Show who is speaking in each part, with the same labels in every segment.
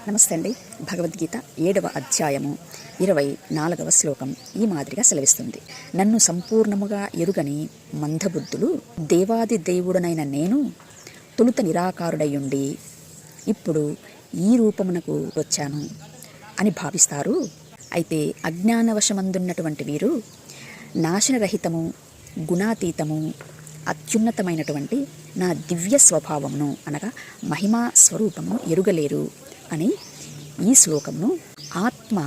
Speaker 1: నమస్తే అండి. భగవద్గీత 7వ అధ్యాయము 24వ శ్లోకం ఈ మాదిరిగా సెలవిస్తుంది. నన్ను సంపూర్ణముగా ఎరుగని మందబుద్ధులు దేవాది దేవుడనైన నేను తొలుత నిరాకారుడయ్యుండి ఇప్పుడు ఈ రూపమునకు వచ్చాను అని భావిస్తారు. అయితే అజ్ఞానవశమందున్నటువంటి వీరు నాశనరహితము, గుణాతీతము, అత్యున్నతమైనటువంటి నా దివ్య స్వభావమును అనగా మహిమా స్వరూపమును ఎరుగలేరు అని ఈ శ్లోకమును ఆత్మ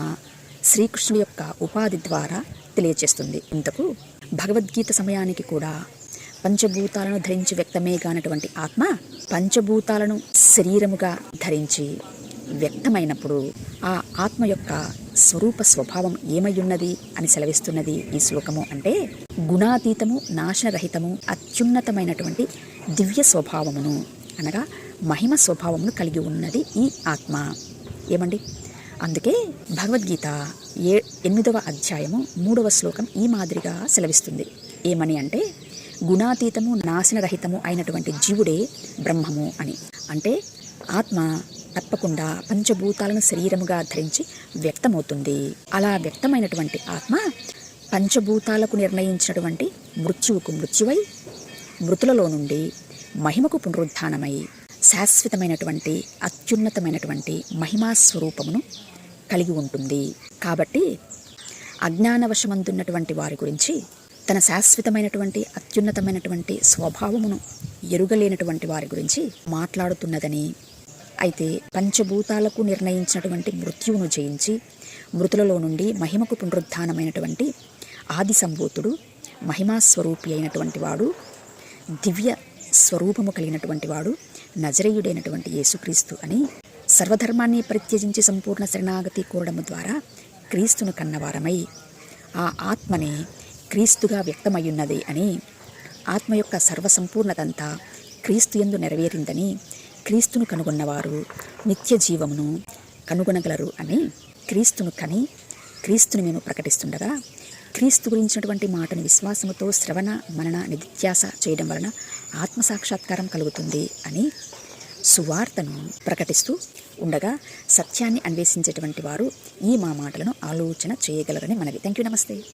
Speaker 1: శ్రీకృష్ణుడి యొక్క ఉపాధి ద్వారా తెలియచేస్తుంది. ఇంతకు భగవద్గీత సమయానికి కూడా పంచభూతాలను ధరించి వ్యక్తమే కానటువంటి ఆత్మ పంచభూతాలను శరీరముగా ధరించి వ్యక్తమైనప్పుడు ఆ ఆత్మ యొక్క స్వరూప స్వభావం ఏమయ్యున్నది అని సెలవిస్తున్నది ఈ శ్లోకము. అంటే గుణాతీతము, నాశనరహితము, అత్యున్నతమైనటువంటి దివ్య స్వభావమును అనగా మహిమ స్వభావమును కలిగి ఉన్నది ఈ ఆత్మ. ఏమండి, అందుకే భగవద్గీత 8వ అధ్యాయము 3వ శ్లోకం ఈ మాదిరిగా సెలవిస్తుంది. ఏమని అంటే గుణాతీతము, నాశనరహితము అయినటువంటి జీవుడే బ్రహ్మము అని. అంటే ఆత్మ తప్పకుండా పంచభూతాలను శరీరముగా ధరించి వ్యక్తమవుతుంది. అలా వ్యక్తమైనటువంటి ఆత్మ పంచభూతాలకు నిర్ణయించినటువంటి మృత్యువుకు మృత్యువై, మృతులలో నుండి మహిమకు పునరుద్ధానమై శాశ్వతమైనటువంటి అత్యున్నతమైనటువంటి మహిమా స్వరూపమును కలిగి ఉంటుంది. కాబట్టి అజ్ఞానవశమందున్నటువంటి వారి గురించి తన శాశ్వతమైనటువంటి అత్యున్నతమైనటువంటి స్వభావమును ఎరుగలేనటువంటి వారి గురించి మాట్లాడుతున్నదని, అయితే పంచభూతాలకు నిర్ణయించినటువంటి మృత్యువును జయించి మృతులలో నుండి మహిమకు పునరుద్ధానమైనటువంటి ఆది సంభూతుడు, మహిమా స్వరూపి అయినటువంటి వాడు, దివ్య స్వరూపము కలిగినటువంటి వాడు నజరేయుడైనటువంటి యేసుక్రీస్తు అని, సర్వధర్మాన్ని పరిత్యజించి సంపూర్ణ శరణాగతి కోరడము ద్వారా క్రీస్తును కన్నవారమై ఆ ఆత్మని క్రీస్తుగా వ్యక్తమయ్యున్నది అని, ఆత్మ యొక్క సర్వసంపూర్ణతంతా క్రీస్తు యందు నెరవేరిందని, క్రీస్తును కనుగొన్నవారు నిత్య జీవమును కనుగొనగలరు అని క్రీస్తును కని క్రీస్తుని మేము ప్రకటిస్తుండగా, క్రీస్తు గురించినటువంటి మాటను విశ్వాసముతో శ్రవణ మనన నిత్యాస చేయడం వలన ఆత్మసాక్షాత్కారం కలుగుతుంది అని సువార్తను ప్రకటిస్తూ ఉండగా సత్యాన్ని అన్వేషించేటువంటి వారు ఈ మా మాటలను ఆలోచన చేయగలరని మనవి. Thank you. నమస్తే.